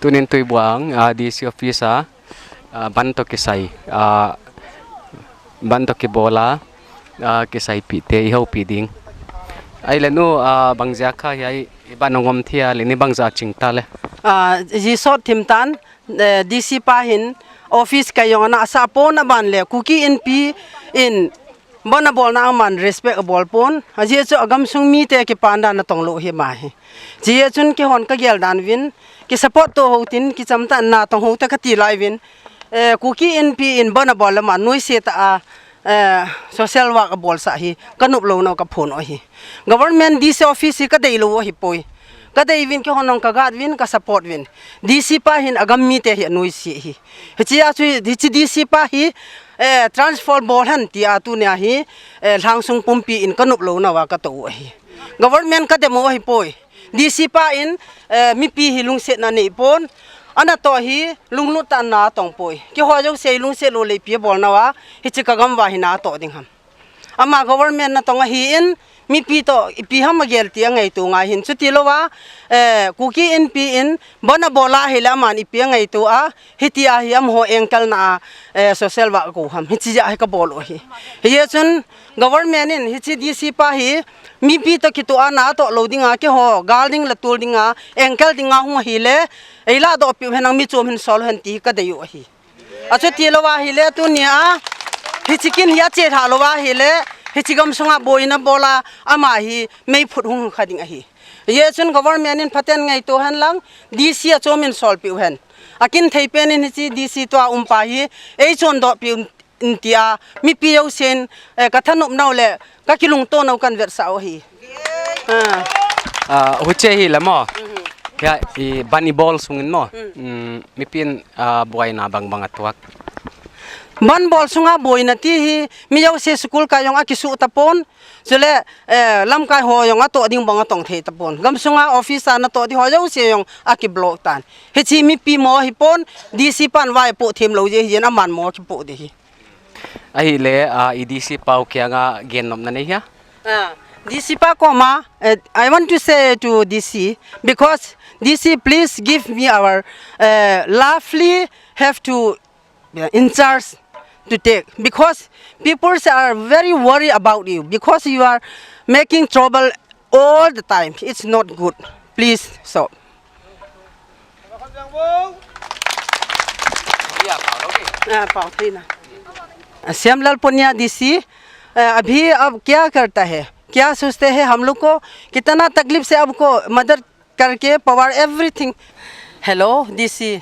tunin tuy buang DC office banto kisay banto ki bola kisay pite ihaw piding ay lanu bangja kha yai ibanongom thia lini bangja chingta le ji sot timtan DC pa hin office kayong na sa pon aban le kuki in pi in bona bol na man respect bol pon haji chu agam sung mi te ki panda na tonglo hi ma hi ji chun ki hon ka gel dan win ki support to hotin ki chamta na tong ho ta khati lai win kuki in pi in bona bol ma noi se ta social work bol sa hi kanup lo no ka phone o hi government DC office ka dei lo hi poi kadai win ki honong ka gad win ka support win DC pa hin agam mi te hi noi si hi chia chu DC pa hi transfer bol han ti atu nya hi langsung pumpi in kanup lo na wa ka to hi government ka demo hi poi DC pa in mi pi hi lung set na nei pon ana to hi lunglu ta na tong poi ki ho jo sei lung se lo le pi bol na wa hi chi ka gam wa hi na to ding ham ama government na tong hi in mi pi to pi ham gel ti ngai tu nga hin chu ti lo wa kuki in pi in bona bola hila man pi ngai tu a hitia hi am ho engkal na social wa ko ham hi chi ja ka bol o hi ye chun government in hi chi DC pa hi mi pi to ki tu ana to loading a ke ho garding la tul dinga engkal dinga hu hi le eila do pi henang mi chom hin sol han ti ka de yo hi a chu ti lo wa hi le tu nia hi chikin ya che tha lo wa hi le hichigam sunga boina bola ama hi mei phut hung khading a hi ye chun government in phaten ngai to han lang DC a chomin sol pi hen akin thei pen in chi DC to umpa hi ei chon do pi intia mi pi yo sen kathanup nau le ka kilung to nau kan ver sa o hi huche hi lamo ya I bunny ball sungin mo mi pin buai na bang bang atwak man bol sunga boina ti hi mi yaw se school ka yong akisu tapon sele lam kai ho yong ato ding bang atong the tapon gam sunga office na to di ho yaw se yong aki block tan he chi mi pi mo hi pon DC pan wai po them lo je hi na man mo ki po de hi ai le DC pau kya nga gen nom na ne ya DC pa ko ma I want to say to DC because DC please give me our lovely have to in charge to take because people are very worried about you because you are making trouble all the time. It's not good. Please stop. Shyamlal Punia DC अभी अब क्या करता है क्या सोचते हैं हम लोग को कितना तकलीफ से आपको मदद करके पवार एवरीथिंग हेलो DC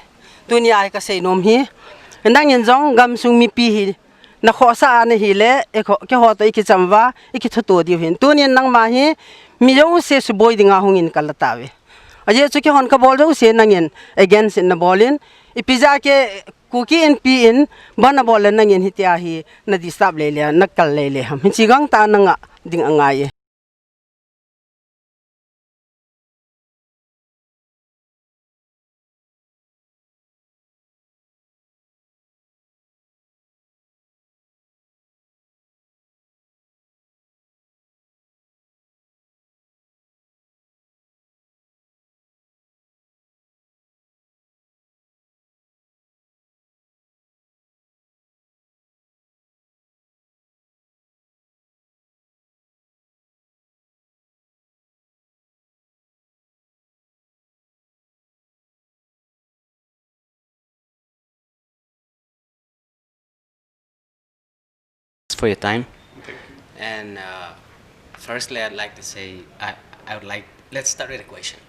दुनिया का से नोम ही nang yin jong gam sung mi pi hi na kho sa ne hi le e kho ke ho to iki chamwa iki thoto di hin tunin nang ma hi mi jo se su boy dinga hungin kalatawe aje chu ke hon ka bol jo se nang yin against in na bolin ipiza ke kuki in pi in bana bol nang yin hitia hi na di sab le le na kal le le ham chi gang ta nanga ding anga ye for your time and firstly I'd like to say I would like let's start with a question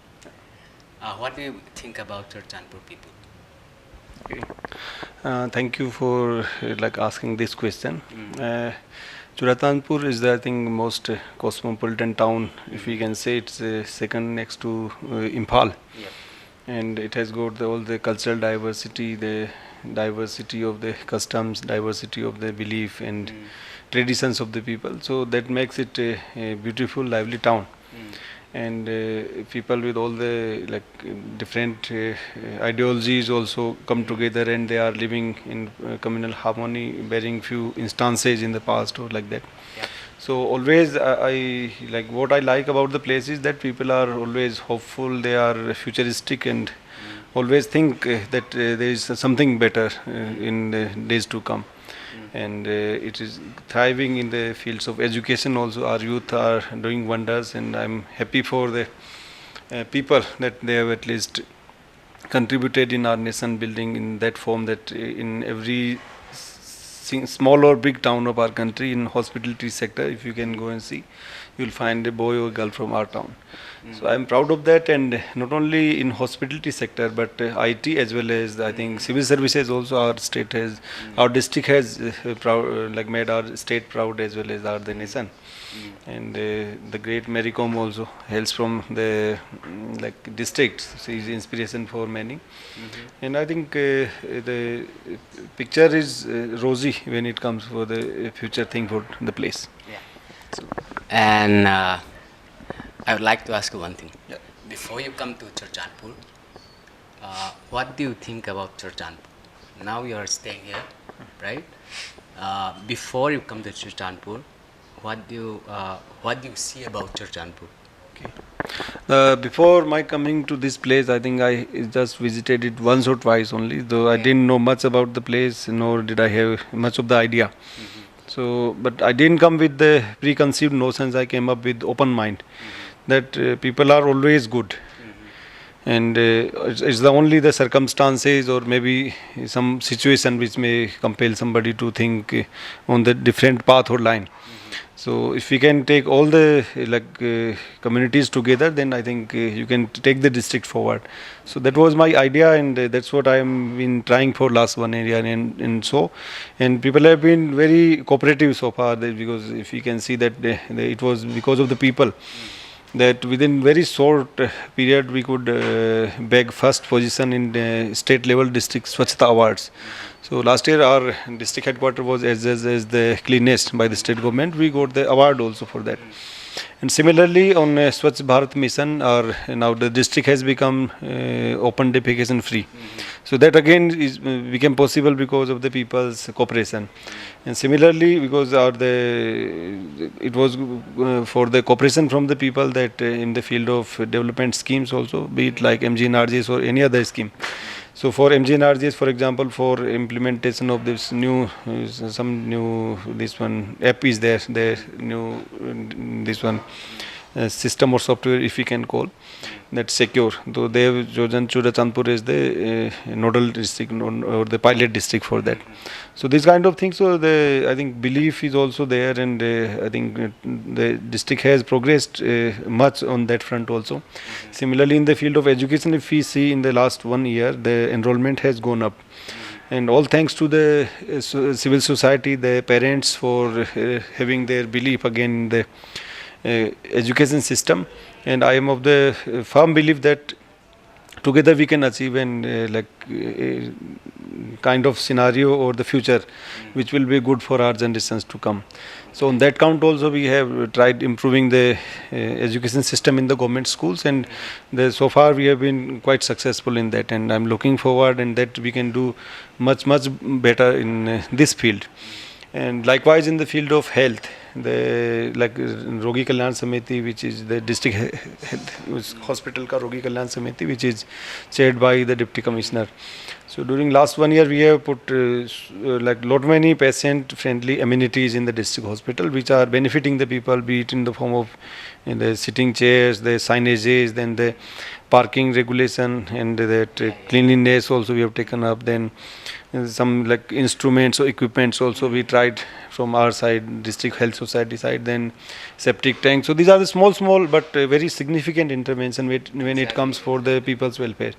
what do you think about Churchanpur people? Okay. Thank you for like asking this question. Churatanpur is the I think most cosmopolitan town, if we can say. It's second next to Imphal. Yep. And it has got all the cultural diversity, the diversity of the customs, diversity of the belief and traditions of the people. So that makes it a beautiful, lively town. And people with all the like different ideologies also come together, and they are living in communal harmony, bearing few instances in the past or like that. Yep. So always I like what I like about the place is that people are always hopeful, they are futuristic, and always think that there is something better in the days to come. And it is thriving in the fields of education also. Our youth are doing wonders, and I'm happy for the people that they have at least contributed in our nation building in that form, that in every small or big town of our country, in hospitality sector, if you can go and see, you will find a boy or girl from our town. So I am proud of that, and not only in hospitality sector, but IT as well as I think civil services also. Our state has, our district has like made our state proud as well as the nation. And the great Mary Kom also hails from the like district. She is inspiration for many. And I think the picture is rosy when it comes for the future thing for the place. And I would like to ask you one thing. Yeah. Before you come to Churchandpur, what do you think about Churchandpur? Now you are staying here, right? Before you come to Churchandpur, what do you see about Churchandpur? Before my coming to this place, I think I just visited it once or twice only, though I didn't know much about the place, nor did I have much of the idea. So, but I didn't come with the preconceived notions. I came up with open mind that people are always good, and it's the only the circumstances or maybe some situation which may compel somebody to think on the different path or line. So if we can take all the communities together, then I think you can take the district forward. So that was my idea, and that's what I am been trying for last 1 year, and people have been very cooperative so far. Because if you can see that it was because of the people that within very short period we could beg first position in the state level district Swachhata Awards. So last year our district headquarters was as the cleanest by the state government. We got the award also for that. And similarly on Swachh Bharat mission, now the district has become open defecation free. So that again became possible because of the people's cooperation. And similarly, because it was for the cooperation from the people that in the field of development schemes also, be it like MGNRGs or any other scheme. So for MGNRGs, for example, for implementation of this new, this one app is there, this one system or software, if we can call, that's secure. Though they have chosen Churachandpur as the nodal district or the pilot district for that. So this kind of things, so I think belief is also there, and I think the district has progressed much on that front also. Similarly, in the field of education, if we see in the last 1 year, the enrollment has gone up. And all thanks to the civil society, the parents for having their belief again in the education system. And I am of the firm belief that together we can achieve kind of scenario or the future which will be good for our generations to come. So on that count also we have tried improving the education system in the government schools, and so far we have been quite successful in that, and I'm looking forward and that we can do much better in this field. And likewise in the field of health, the Rogi Kalyan Samiti, which is the district hospital ka Rogi Kalyan Samiti, which is chaired by the Deputy Commissioner. So during last 1 year, we have put lot many patient-friendly amenities in the district hospital, which are benefiting the people, be it in the form of the sitting chairs, the signages, then the parking regulation, and that cleanliness also we have taken up. Then some instruments or equipments also we tried from our side, district health society side, then septic tank. So these are the small but very significant intervention when it comes for the people's welfare.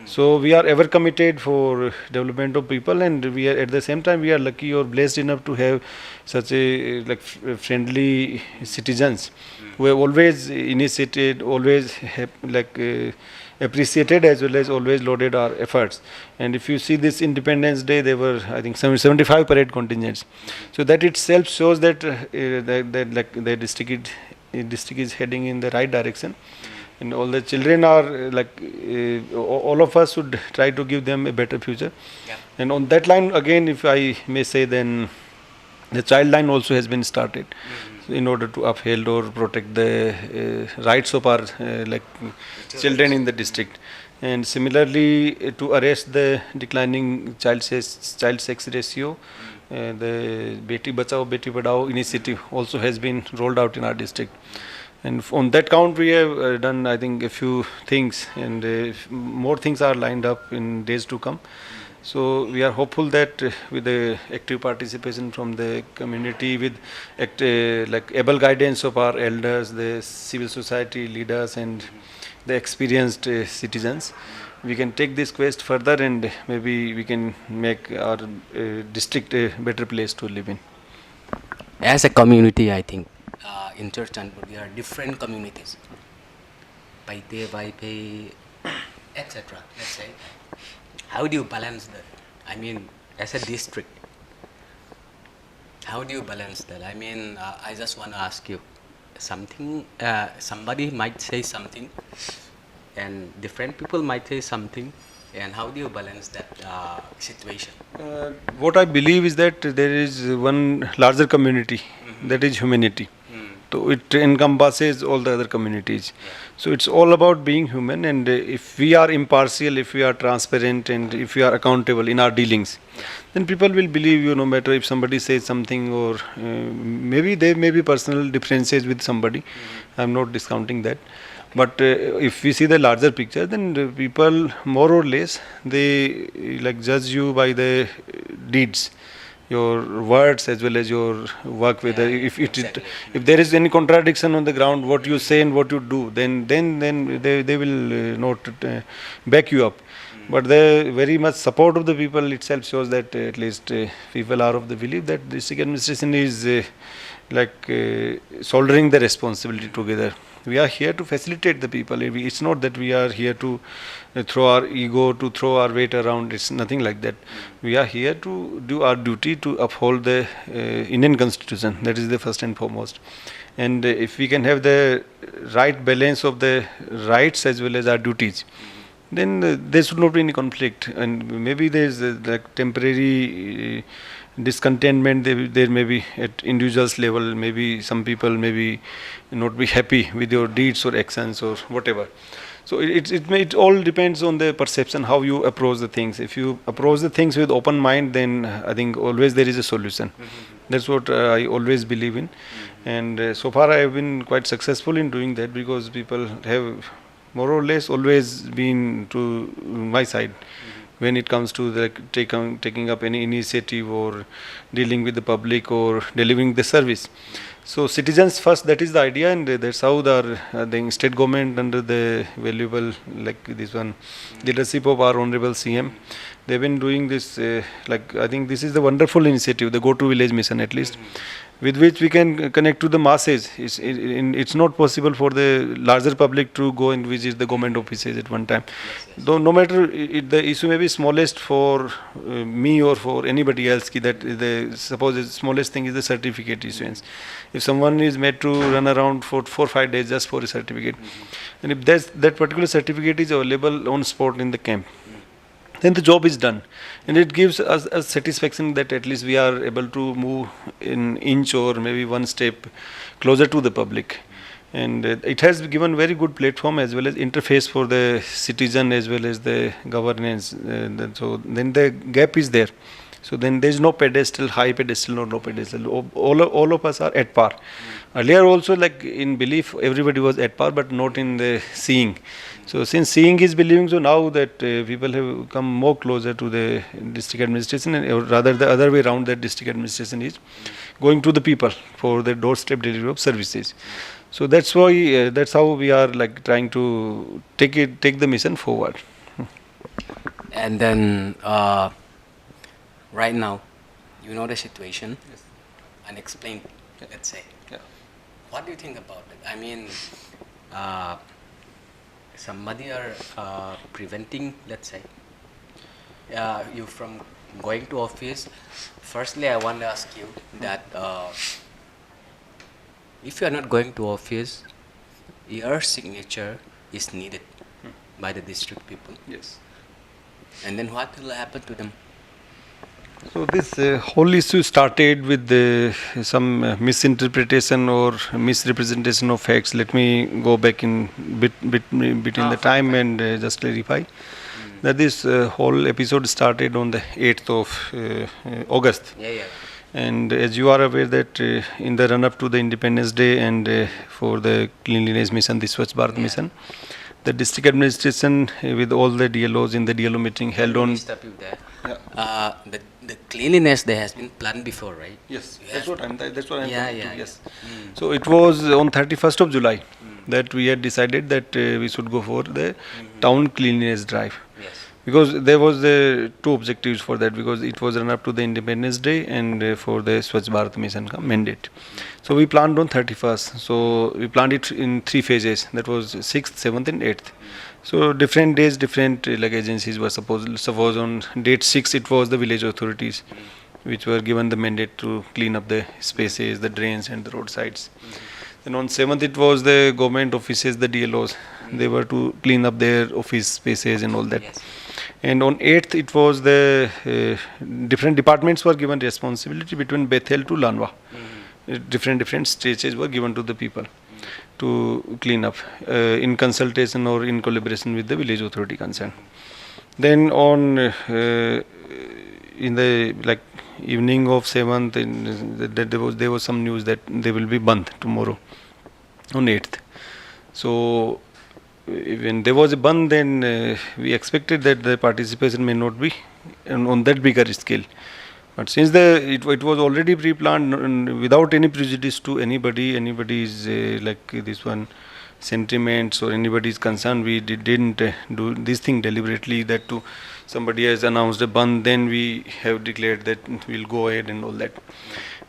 So we are ever committed for development of people, and we are at the same time we are lucky or blessed enough to have such a friendly citizens who have always initiated, always appreciated as well as always lauded our efforts. And if you see this Independence Day, there were I think 75 parade contingents. So that itself shows that the district is heading in the right direction. And all the children are all of us should try to give them a better future. Yeah. And on that line again, if I may say, then the child line also has been started in order to uphold or protect the rights of our children in the district. And similarly, to arrest the declining child sex ratio, the Beti Bachao Beti Padhao initiative also has been rolled out in our district. And on that count, we have done, I think, a few things, and more things are lined up in days to come. So we are hopeful that with the active participation from the community, with like able guidance of our elders, the civil society leaders, and the experienced citizens, we can take this quest further, and maybe we can make our district a better place to live in. As a community, I think in Churchanpur there are different communities, Paite, Vaipe, etc. Let's say, how do you balance that? I mean, as a district, how do you balance that? I mean, I just want to ask you something. Somebody might say something, and different people might say something. And how do you balance that situation? What I believe is that there is one larger community, that is humanity. So it encompasses all the other communities. So it's all about being human, and if we are impartial, if we are transparent, and if we are accountable in our dealings, then people will believe you, no matter if somebody says something, or maybe there may be personal differences with somebody. I'm not discounting that. But if we see the larger picture, then the people more or less, they like judge you by the deeds, your words as well as your work. Whether if there is any contradiction on the ground, what you say and what you do, then they will not back you up. But the very much support of the people itself shows that at least people are of the belief that district administration is shouldering the responsibility together. We are here to facilitate the people. It's not that we are here to throw our ego, to throw our weight around. It's nothing like that. We are here to do our duty to uphold the Indian Constitution. That is the first and foremost. And if we can have the right balance of the rights as well as our duties, then there should not be any conflict. And maybe there is like temporary discontentment there may be at individuals level. Maybe some people maybe not be happy with your deeds or actions or whatever. So it all depends on the perception, how you approach the things. If you approach the things with open mind, then I think always there is a solution. That's what I always believe in. And so far I have been quite successful in doing that, because people have more or less always been to my side when it comes to the taking up any initiative or dealing with the public or delivering the service. So citizens first, that is the idea, and that's how the state government under the valuable leadership of our honorable CM, they've been doing this. I think this is the wonderful initiative, the Go to Village mission at least, with which we can connect to the masses. It's not possible for the larger public to go and visit the government offices at one time. Though no matter the issue may be smallest for me or for anybody else, suppose the smallest thing is the certificate issuance. If someone is made to run around for 4 or 5 days just for a certificate, and if that particular certificate is available on spot in the camp, then the job is done, and it gives us a satisfaction that at least we are able to move an inch or maybe one step closer to the public. And it has given very good platform as well as interface for the citizen as well as the governance. So then the gap is there. So then there is no pedestal, high pedestal or no pedestal. All of us are at par. Earlier also, like in belief, everybody was at par, but not in the seeing. So since seeing is believing, so now that people have come more closer to the district administration, or rather the other way around, that district administration is going to the people for the doorstep delivery of services. So that's why that's how we are trying to take the mission forward. And then right now, you know the situation, unexplained, let's say. Yeah. What do you think about it? I mean, somebody are preventing, let's say, you from going to office. Firstly, I want to ask you that if you are not going to office, your signature is needed by the district people. Yes. And then what will happen to them? So this whole issue started with some misinterpretation or misrepresentation of facts. Let me go back in between the time and just clarify that this whole episode started on the 8th of August. Yeah, yeah. And as you are aware that in the run up to the Independence Day and for the cleanliness mission, the Swachh Bharat mission, the district administration with all the DLOs in the DLO meeting held on. Stop you there. The cleanliness there has been planned before, right? Yes, that's what I'm coming to. Yes. So it was on 31st of July that we had decided that we should go for the town cleanliness drive. Yes. Because there was two objectives for that, because it was run up to the Independence Day and for the Swachh Bharat mission ka mandate. So we planned on 31st. So we planned it in 3 phases. That was 6th, 7th and 8th. So different days, different like agencies were supposed. Suppose on date 6 it was the village authorities which were given the mandate to clean up the spaces, the drains and the roadsides. Then on 7th it was the government offices, the DLOs. They were to clean up their office spaces and all that. Yes. And on 8th it was the different departments were given responsibility between Bethel to Lanwa. Different stages were given to the people to clean up in consultation or in collaboration with the village authority concerned. Then on in the like evening of 7th, there was some news that they will be bandh tomorrow on 8th. So when there was a bandh, then we expected that the participation may not be on that bigger scale. But since it was already pre-planned without any prejudice to anybody's like this one sentiments or anybody's concern, we didn't do this thing deliberately, that to somebody has announced a bandh, then we have declared that we'll go ahead and all that.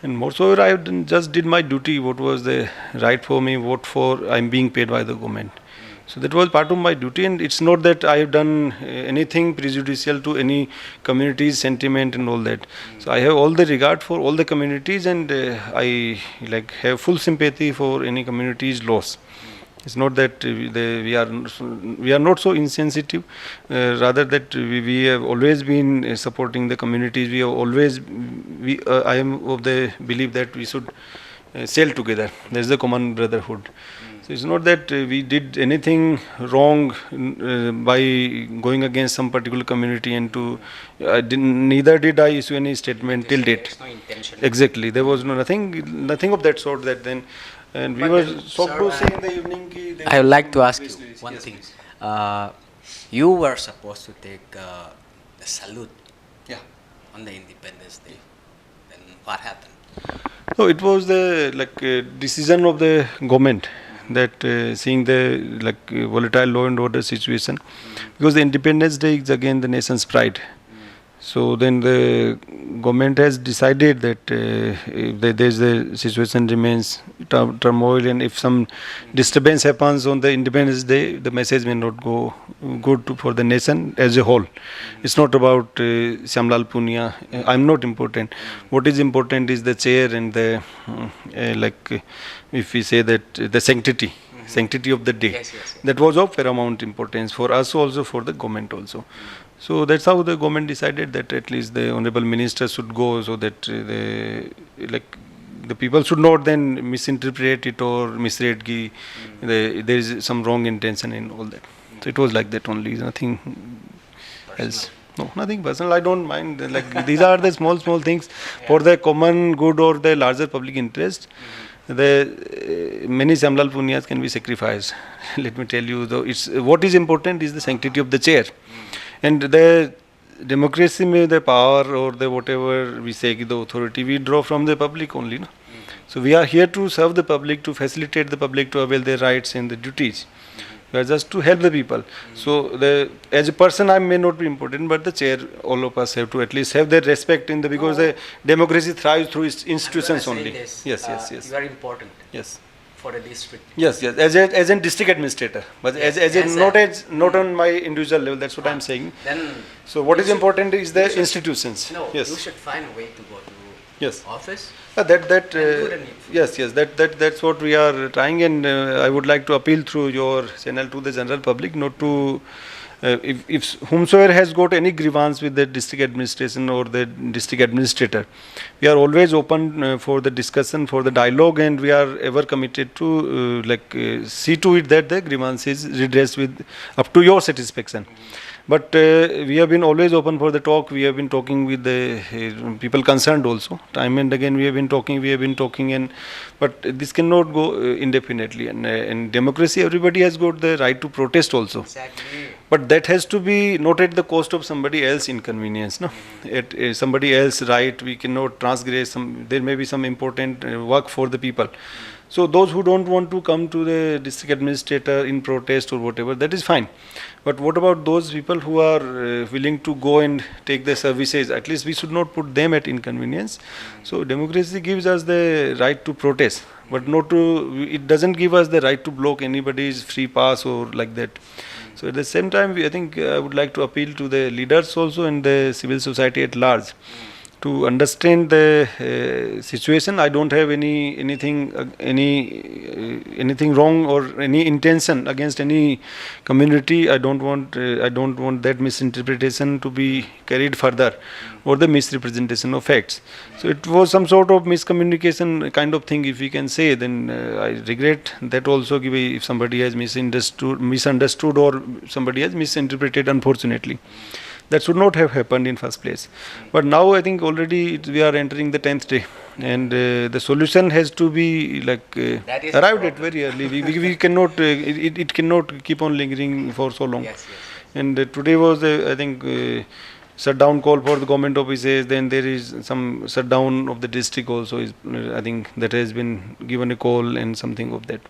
And moreover, I just did my duty, what was the right for me, what for I'm being paid by the government. So that was part of my duty, and it's not that I have done anything prejudicial to any community's sentiment and all that. So I have all the regard for all the communities, and I like have full sympathy for any community's loss. It's not that we are not so insensitive, rather that we have always been supporting the communities. We have always I am of the belief that we should sail together. There's the common brotherhood. So it's not that we did anything wrong by going against some particular community, and neither did I issue any statement till date. No intention. Exactly, there was nothing of that sort that then, and we were shocked to see in the evening. I would like to ask you one thing. You were supposed to take a salute on the Independence Day. Then what happened? So it was the decision of the government that seeing the volatile law and order situation, because the Independence Day is again the nation's pride. So then the government has decided that if the situation remains turmoil, and if some disturbance happens on the Independence Day, the message may not go good for the nation as a whole. It's not about Shyamlal Punia. I'm not important. What is important is the chair and the if we say that the sanctity of the day. Yes. That was of paramount importance for us also, for the government also. So that's how the government decided that at least the honorable minister should go, so that the people should not then misinterpret it or misread there is some wrong intention in all that. So it was like that only, nothing else. No, nothing personal. I don't mind. These are the small things for the common good or the larger public interest. Many Shyamlal Punias can be sacrificed. Let me tell you, though, what is important is the sanctity of the chair. And the democracy may the power or the whatever we say, the authority, we draw from the public only. No? So we are here to serve the public, to facilitate the public to avail their rights and the duties. We are just to help the people. So as a person I may not be important, but the chair, all of us have to at least have their respect because the democracy thrives through its institutions only. Yes. You are important. Yes. For a district. Yes. As a district administrator, but not on my individual level. That's what I'm saying. Then so what is important is the institutions. No, yes. You should find a way to go to office. That's what we are trying, and I would like to appeal through your channel to the general public not to if whomsoever has got any grievance with the district administration or the district administrator, we are always open for the discussion, for the dialogue, and we are ever committed to see to it that the grievance is redressed with up to your satisfaction. But we have been always open for the talk. We have been talking with the people concerned also. Time and again we have been talking, and but this cannot go indefinitely. And democracy, everybody has got the right to protest also. Exactly. But that has to be not at the cost of somebody else's inconvenience. No, at somebody else's right, we cannot transgress. There may be some important work for the people. So those who don't want to come to the district administrator in protest or whatever, that is fine. But what about those people who are willing to go and take the services? At least we should not put them at inconvenience. So democracy gives us the right to protest, but not to. It doesn't give us the right to block anybody's free pass or like that. So at the same time, I think I would like to appeal to the leaders also and the civil society at large to understand the situation. I don't have anything wrong or any intention against any community. I don't want that misinterpretation to be carried further, or the misrepresentation of facts. So it was some sort of miscommunication kind of thing, if we can say. Then I regret that also, if somebody has misunderstood or somebody has misinterpreted, unfortunately. That should not have happened in first place. But now I think already we are entering the 10th day, and the solution has to be arrived at very early. We cannot, it cannot keep on lingering for so long. Yes, yes. And today was, I think, shutdown call for the government offices. Then there is some shutdown of the district also. I think that has been given a call and something of that.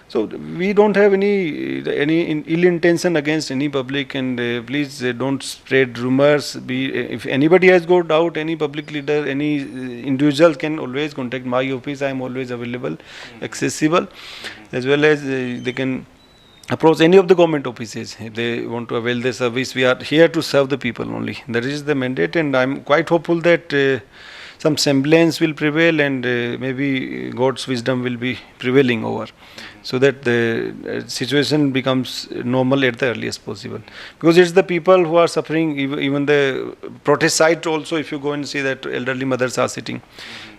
So we don't have any ill intention against any public, and please don't spread rumors. If anybody has got doubt, any public leader, any individual can always contact my office. I am always available, accessible, as well as they can approach any of the government offices if they want to avail the service. We are here to serve the people only. That is the mandate, and I am quite hopeful that some semblance will prevail, and maybe God's wisdom will be prevailing over, so that the situation becomes normal at the earliest possible. Because it's the people who are suffering. Even the protest site also, if you go and see that elderly mothers are sitting.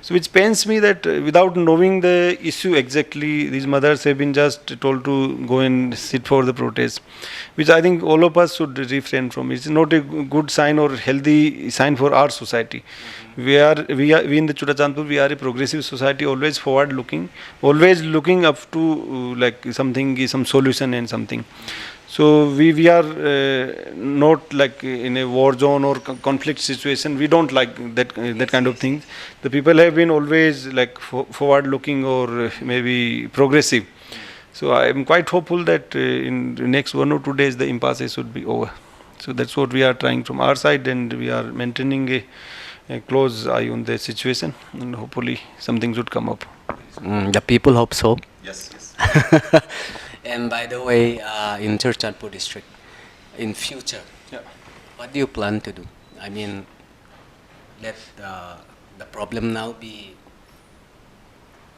So which pains me that without knowing the issue exactly, these mothers have been just told to go and sit for the protest, which I think all of us should refrain from. It's not a good sign or healthy sign for our society. We in the Chutachandpur, we are a progressive society, always forward looking, always looking up to some solution and something. So we are not like in a war zone or conflict situation. We don't like that kind of thing. The people have been always like forward looking or maybe progressive. So I am quite hopeful that in the next 1 or 2 days the impasse should be over. So that's what we are trying from our side, and we are maintaining a close eye on the situation, and hopefully something should come up. The people hope so. Yes. And by the way, in Churchandpur district, in future, what do you plan to do? I mean, let the problem now be,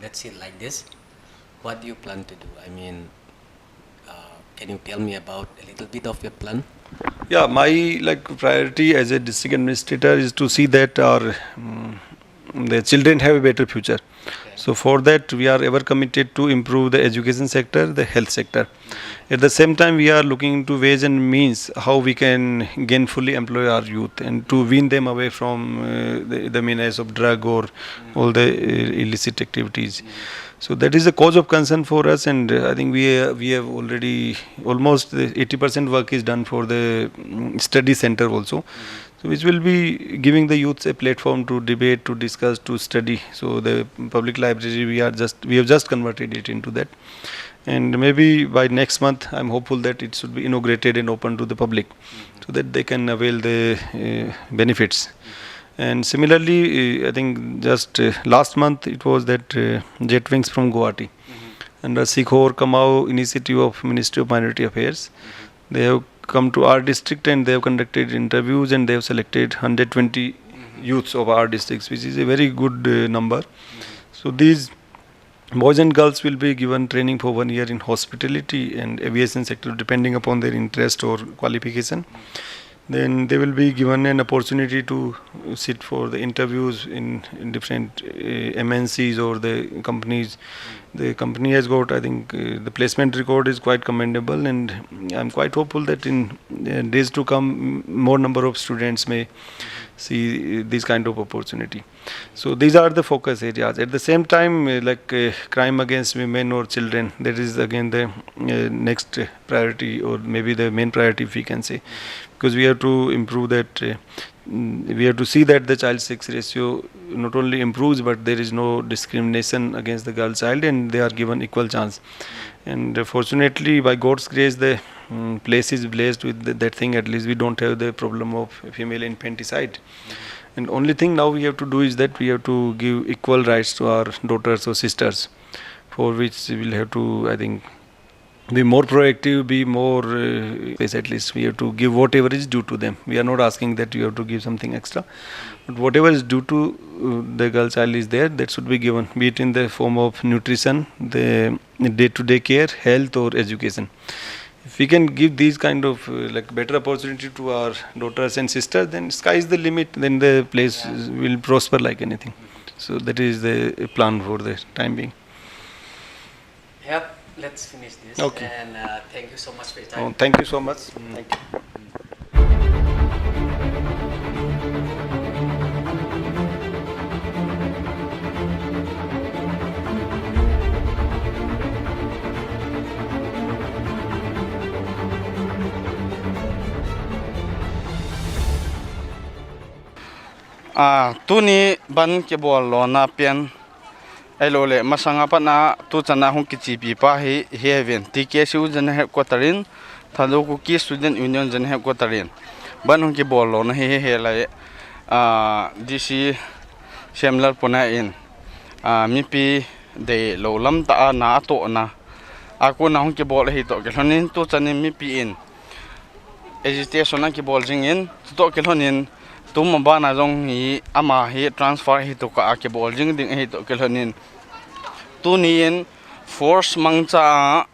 let's say like this. What do you plan to do? I mean, can you tell me about a little bit of your plan? Yeah, my priority as a district administrator is to see that our the children have a better future. Okay. So for that we are ever committed to improve the education sector, the health sector. At the same time, we are looking into ways and means how we can gainfully employ our youth and to wean them away from the menace of drug or all the illicit activities. So that is a cause of concern for us, and I think we have already almost 80% work is done for the study center also. So which will be giving the youths a platform to debate, to discuss, to study. So the public library, we have just converted it into that. And maybe by next month, I'm hopeful that it should be inaugurated and open to the public, so that they can avail the benefits. And similarly, I think just last month it was that jet wings from Guwahati under Sikhor Kamau initiative of Ministry of Minority Affairs. They have come to our district and they have conducted interviews and they have selected 120 youths of our districts, which is a very good number. So these Boys and girls will be given training for 1 year in hospitality and aviation sector, depending upon their interest or qualification. Then they will be given an opportunity to sit for the interviews in different MNCs or the companies. The company has got, I think, the placement record is quite commendable, and I'm quite hopeful that in days to come, more number of students may see this kind of opportunity. So these are the focus areas. At the same time, crime against women or children, that is again the next priority, or maybe the main priority, if we can say, because we have to improve that. We have to see that the child sex ratio not only improves, but there is no discrimination against the girl child, and they are given equal chance. And fortunately, by God's grace, the place is blessed with that thing. At least we don't have the problem of female infanticide. And only thing now we have to do is that we have to give equal rights to our daughters or sisters, for which we will have to, I think, be more proactive, be more, at least we have to give whatever is due to them. We are not asking that you have to give something extra, but whatever is due to the girl child is there, that should be given, be it in the form of nutrition, the day-to-day care, health or education. If we can give these kind of better opportunity to our daughters and sisters, then sky is the limit, then the place will prosper like anything. So that is the plan for the time being. Yep. Let's finish this. Okay. And thank you so much for your time. Oh, thank you so much. Thank you. Tu ni ban ke bol lo na pian ai lo le masanga pa na tu chana hong ki chi pi pa hi heaven TKSU jan he quarterin thalo ku ki student union jan he quarterin ban hong ki bol lo na he lai DC semlar pona in mi pi de lo lam ta na to na aku na hong ki bol hi to ke honin tu chani mi pi in agitation na ki bol jing in to ke honin tum ba na jong hi ama hi transfer hi to ka ke bol jing ding hi to ke honin tu ni in force mangcha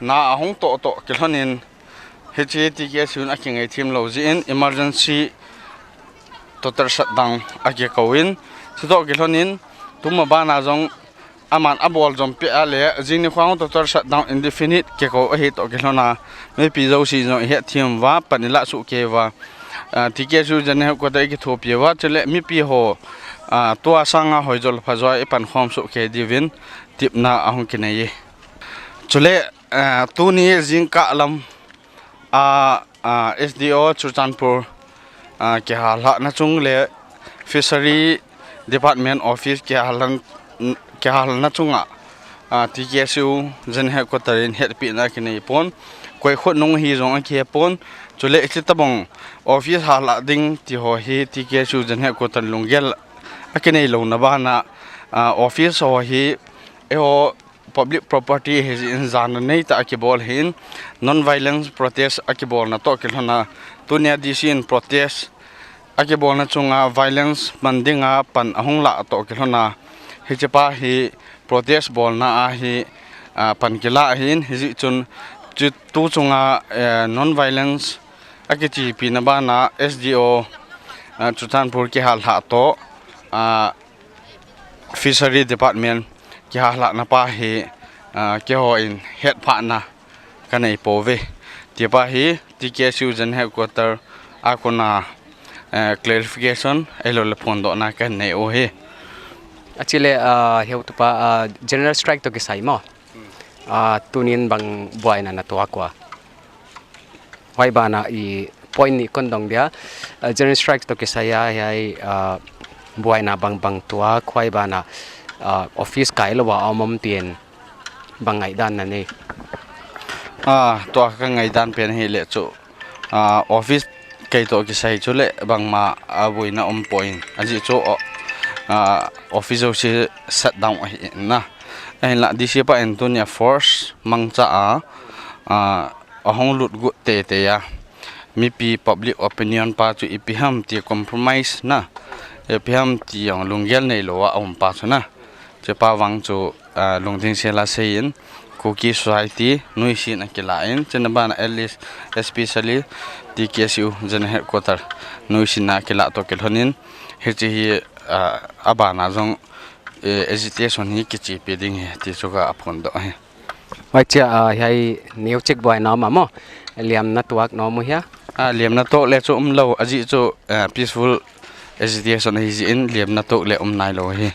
na hong to ke honin HTKSU na kingai team lo ji in emergency total shutdown ake kawin to ke honin tum ba na jong aman abol jom pe ale jing ni khwang total shutdown indefinite ke ko hi to ke hona me pi zo si jo he team wa panila su ke wa TKSU jan he ko dai ki thopia wa chele mi pi ho to asanga hoijol phajwa e pan khom su ke divin tipna ahong kinai chule tu ni jing ka lam SDO Churchanpur ke hala na chung le fishery department office ke halan ke hal na chunga TKSU jan he ko tarin het pi na kinai pon koi khot nong hi jong ke pon chule chitabong office hala ding ti ho hi TKSU jan he ko tan lunggel akinai lo na ba na office ho hi e ho public property has in zan nei ta ke bol hin non violence protest akibol na to ke hona tunia DC in protest akibol na chunga violence mandinga pan ahong la to ke hona hi chepa hi protest bol na hi pan kila hin hi chun tu chunga non violence akichi pinaba na SDO Churchanpur ke hal ha to fishery department ke hala na pa hi ke ho in het pha na kanai pove ti pa hi TKSU jan headquarter akona clarification elo le phone do na kan nei o he Actually, heu tu pa general strike to kisai mo. Tunin bang buai na natua kwa. Wai ba na I point ni kondong dia general strike to kisai ai buai na bang tua kwai ba na office kai lo wa amom tien bangai dan na ni. To ka ngai dan pen hi le chu office kai to kisai chu le bang ma abui na point aji chu officer si shut down na ai la DC pa Antonia force mangcha ahong lut gu te ya mi pi public opinion pa chu ipiham ti compromise na ipiham ti yang lunggel nei lo om pa chu na chế pa vang chu lung ding se la sein cookie society nui sin akilain chen ban at least especially TKSU jen headquarter nui sin na kila to kelhonin he chi hi abana jong agitation hi kichi peding he ti chuka apon do he vậy chứ hay nếu check boy nó mà mo liam network nó mu ya liam na to le chu lo aji chu peaceful agitation hi in liam na to le nai lo hi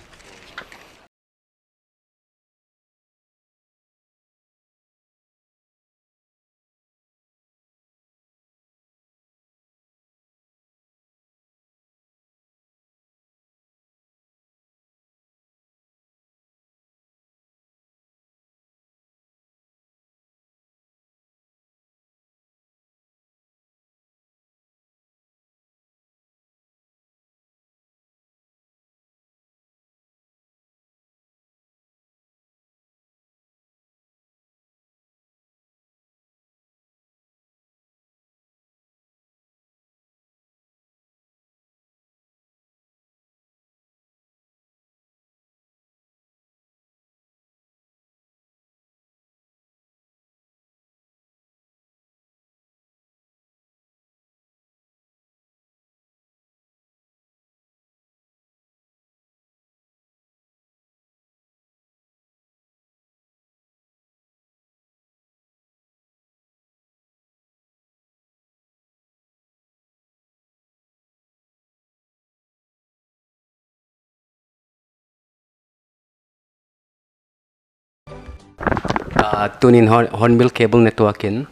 tunin Hornbill cable networkin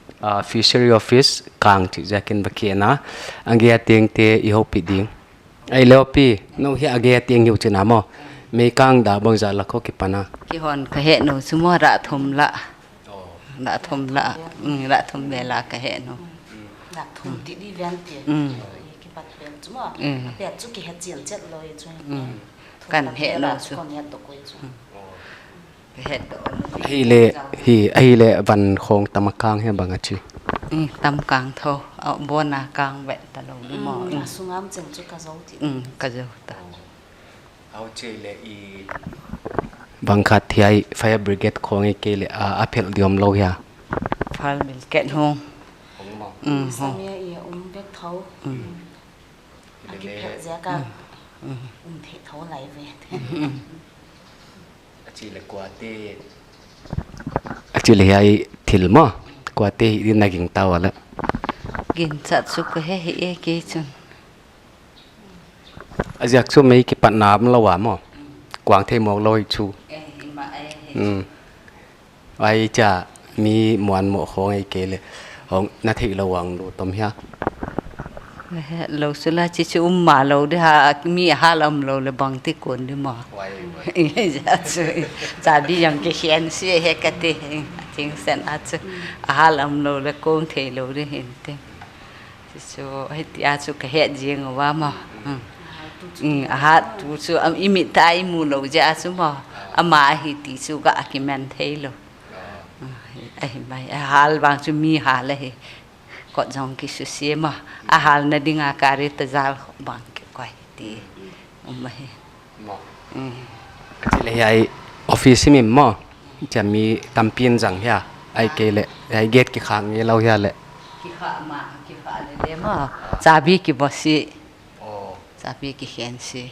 fishery office kang chi jakin bakena angia tiang te I hope ding ai leopi no hi agia tiang yu china mo me kang da bang za lakho ki pana ki hon ka he no sumo ra thum la ra thum be la ka he no là thùng tí đi ven tiền cái bát ven chúng mà bé chú cái hạt tiền chết rồi chú kan he no su con nhà tổ quay chú he do hi le van khong tamakang he bang achi tam kang tho bona kang ve ta lo ni mo sung am chân chú cá dấu thì ka zo ta au che le I bang khat thiai fire brigade khong ke le apel diom lo ya phal mil ket hong sang nhà ý bé thấu anh cái hạt giá cả thể thấu lại về chỉ là qua te chỉ là ai thil mo qua te đi naging tao ala gin sat su ka he ke chun ajak su mấy cái bạn nam lo wa mo quang thêm một lôi chu ai cha mi muan mo khong ai ke le hong na thi lo wang lo tom hia lo su la chi chu ma lo de ha mi ha lam lo le bang ti kon de ma ja chu cha bi yang ke hian si he ka te ting sen a chu ha lam lo le kong the lo de hin te chu ai ti a chu ka he jing wa ma ha tu chu am imi tai mu lo ja chu ma ama hi ti chu ga ki men the lo ai mai hal bang chu mi ha le có dòng cái sự xí mà hal na đi ngã cari tazal bang cái quay thì mày chỉ là ai office mi mo cha mi tampin rằng hia ai ke le ai get ki khang ye lo hia le ki kha le mà sabi ki bosi sabi ki hen si